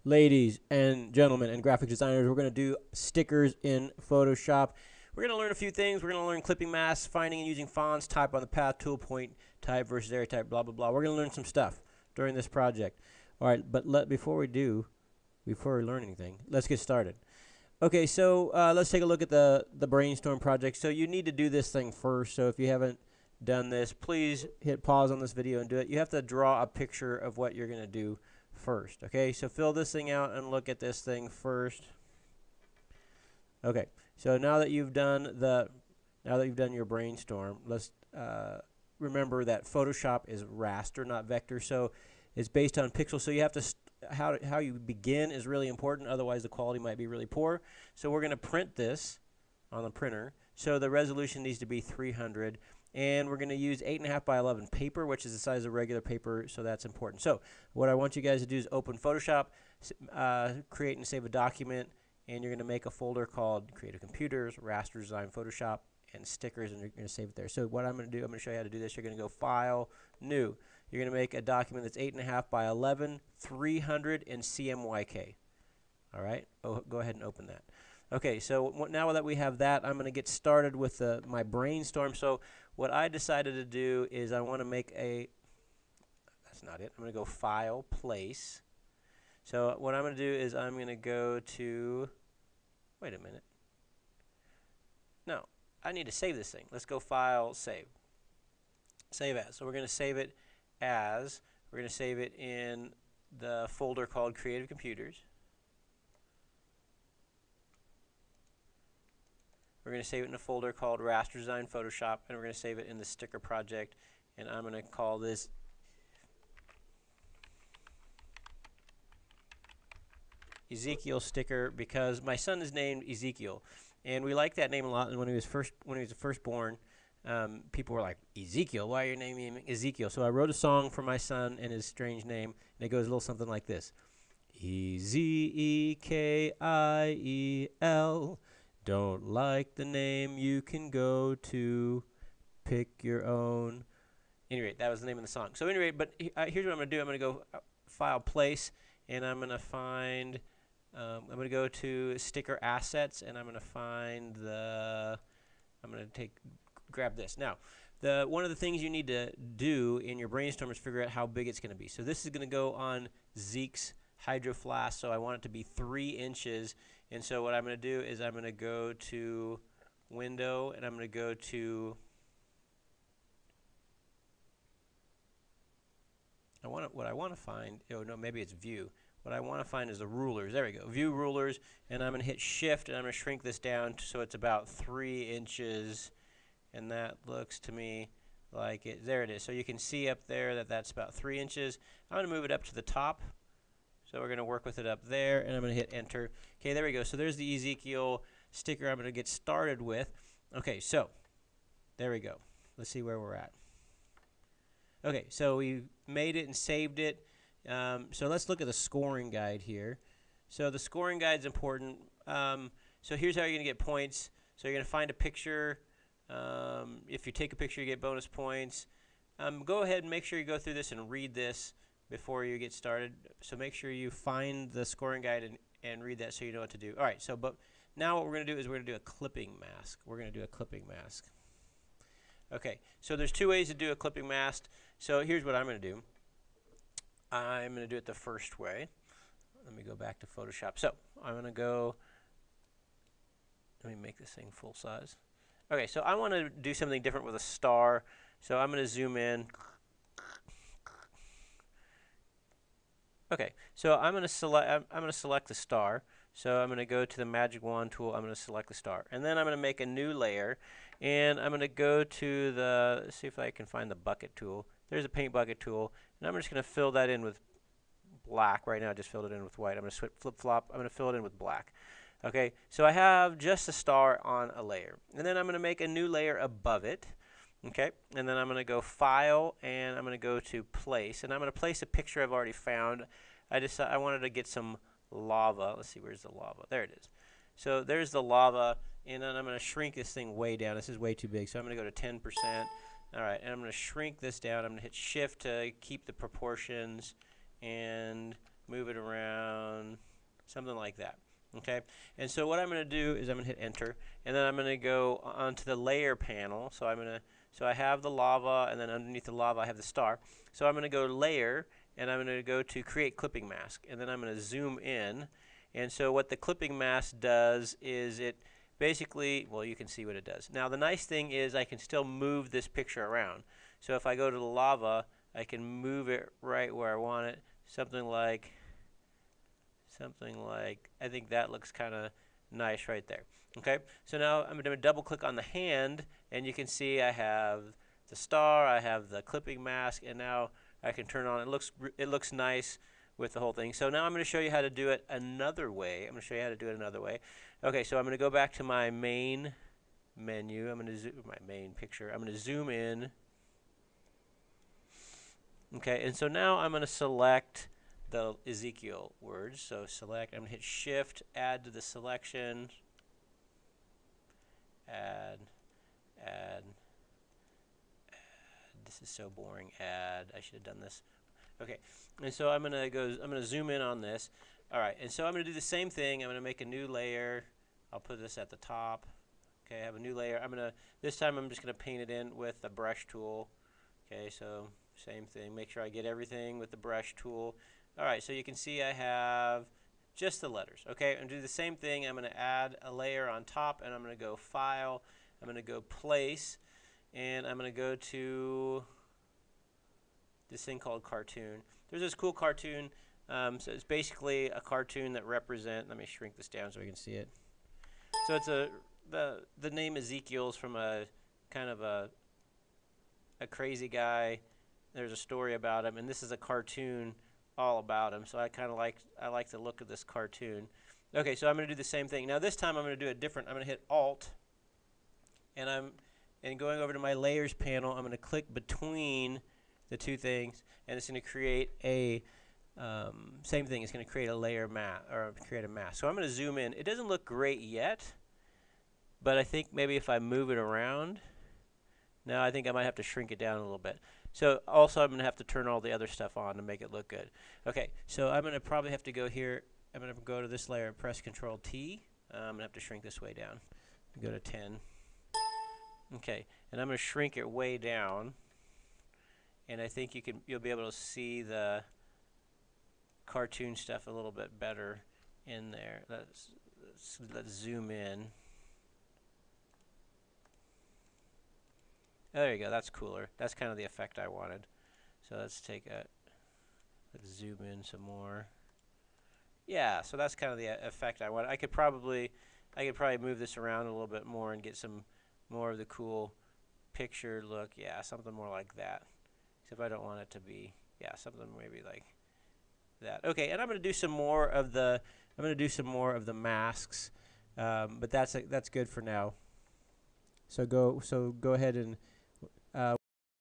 Ladies and gentlemen and graphic designers, we're going to do stickers in Photoshop. We're going to learn a few things. We're going to learn clipping masks, finding and using fonts, type on the path tool, point type versus area type, blah, blah, blah. We're going to learn some stuff during this project. All right, but before we learn anything, let's get started. Okay, so let's take a look at the brainstorm project. So you need to do this thing first. So if you haven't done this, please hit pause on this video and do it. You have to draw a picture of what you're going to do first. Okay, so fill this thing out and look at this thing first. Okay, so now that you've done your brainstorm, let's remember that Photoshop is raster, not vector. So it's based on pixels. So you have to how you begin is really important. Otherwise, the quality might be really poor. So we're going to print this on the printer. So the resolution needs to be 300. And we're going to use 8.5 by 11 paper, which is the size of regular paper, so that's important. So what I want you guys to do is open Photoshop, create and save a document, and you're going to make a folder called Creative Computers, Raster Design Photoshop, and Stickers, and you're going to save it there. So what I'm going to do, I'm going to show you how to do this. You're going to go File, New. You're going to make a document that's 8.5 by 11, 300, and CMYK. All right? Go ahead and open that. Okay, so now that we have that, I'm going to get started with my brainstorm. So what I decided to do is I want to make that's not it. I'm going to go File, Place. So what I'm going to do is I'm going to go to, wait a minute. No, I need to save this thing. Let's go File, Save. Save as. So we're going to save it as, we're going to save it in the folder called Creative Computers. We're going to save it in a folder called Raster Design Photoshop, and we're going to save it in the sticker project, and I'm going to call this Ezekiel sticker because my son is named Ezekiel, and we like that name a lot. And when he was first born, people were like, Ezekiel, why are you naming him Ezekiel? So I wrote a song for my son and his strange name, and it goes a little something like this: Ezekiel. Don't like the name, you can go to pick your own. Anyway, that was the name of the song. So anyway, but here's what I'm going to do. I'm going to go File, Place, and I'm going to find, I'm going to go to Sticker Assets, and I'm going to find I'm going to grab this. Now, one of the things you need to do in your brainstorm is figure out how big it's going to be. So this is going to go on Zeke's Hydro Flask, so I want it to be 3 inches. And so what I'm going to do is I'm going to go to Window, and I'm going to go to, what I want to find, oh no, maybe it's View. What I want to find is the rulers. There we go, View Rulers, and I'm going to hit Shift, and I'm going to shrink this down so it's about 3 inches, and that looks to me like it. There it is. So you can see up there that that's about 3 inches. I'm going to move it up to the top. So we're going to work with it up there, and I'm going to hit Enter. Okay, there we go. So there's the Ezekiel sticker I'm going to get started with. Okay, so there we go. Let's see where we're at. Okay, so we made it and saved it. So let's look at the scoring guide here. So the scoring guide is important. So here's how you're going to get points. So you're going to find a picture. If you take a picture, you get bonus points. Go ahead and make sure you go through this and read this before you get started. So make sure you find the scoring guide and read that so you know what to do. All right, so but now what we're going to do is we're going to do a clipping mask. We're going to do a clipping mask. Okay, so there's 2 ways to do a clipping mask. So here's what I'm going to do. I'm going to do it the first way. Let me go back to Photoshop. So I'm going to go, let me make this thing full size. Okay, so I want to do something different with a star. So I'm going to zoom in. Okay, so I'm going to select the star. So I'm going to go to the magic wand tool. I'm going to select the star, and then I'm going to make a new layer, and I'm going to go to let's see if I can find the bucket tool. There's a paint bucket tool, and I'm just going to fill that in with black. Right now I just filled it in with white. I'm going to flip-flop. I'm going to fill it in with black. Okay, so I have just a star on a layer, and then I'm going to make a new layer above it. Okay, and then I'm going to go File, and I'm going to go to Place, and I'm going to place a picture I've already found. I wanted to get some lava. Let's see, where's the lava? There it is. So there's the lava, and then I'm going to shrink this thing way down. This is way too big, so I'm going to go to 10%. All right, and I'm going to shrink this down. I'm going to hit Shift to keep the proportions and move it around. something like that. Okay, and so what I'm going to do is I'm going to hit enter, and then I'm going to go onto the layer panel. So I have the lava, and then underneath the lava I have the star. So I'm going to go layer, and I'm going to go to create clipping mask, and then I'm going to zoom in. And so what the clipping mask does is it basically, well, you can see what it does. Now the nice thing is I can still move this picture around. So if I go to the lava, I can move it right where I want it. Something like, I think that looks kind of nice right there. Okay, so now I'm going to double click on the hand, and you can see I have the star, I have the clipping mask, and now I can turn on. It looks nice with the whole thing. So now I'm going to show you how to do it another way. Okay, so I'm going to go back to my main menu. I'm going to zoom my main picture. I'm going to zoom in. Okay, and so now I'm going to select the Ezekiel words. So select, I'm going to hit shift, add to the selection, add. This is so boring, add, I should have done this. Okay, and so I'm going to zoom in on this. All right, and so I'm going to do the same thing. I'm going to make a new layer. I'll put this at the top. Okay, I have a new layer. This time I'm just going to paint it in with the brush tool. Okay, so same thing. Make sure I get everything with the brush tool. All right, so you can see I have just the letters. Okay, I'm going to do the same thing. I'm going to add a layer on top, and I'm going to go File. I'm going to go Place, and I'm going to go to this thing called Cartoon. There's this cool cartoon. So it's basically a cartoon that let me shrink this down so we can see it. So it's the name Ezekiel's from a kind of a crazy guy. There's a story about him, and this is a cartoon all about him. So I like the look of this cartoon. Okay, so I'm going to do the same thing. Now this time I'm going to do it different. I'm going to hit Alt, and going over to my layers panel, I'm going to click between the two things, and it's going to create a same thing. It's going to create a layer mask, or create a mask. So I'm going to zoom in. It doesn't look great yet, but I think maybe if I move it around, now I think I might have to shrink it down a little bit. So also I'm going to have to turn all the other stuff on to make it look good. Okay, so I'm going to probably have to go here. I'm going to go to this layer and press Control T. I'm going to have to shrink this way down. Go to 10. Okay, and I'm going to shrink it way down, and I think you'll be able to see the cartoon stuff a little bit better in there. Let's zoom in. There you go. That's cooler. That's kind of the effect I wanted. So let's zoom in some more. Yeah, so that's kind of the effect I want. I could probably move this around a little bit more and get some more of the cool picture look. Yeah, something more like that. Except I don't want it to be, yeah, something maybe like that. Okay, and I'm going to do some more of the masks, but that's good for now. So go ahead and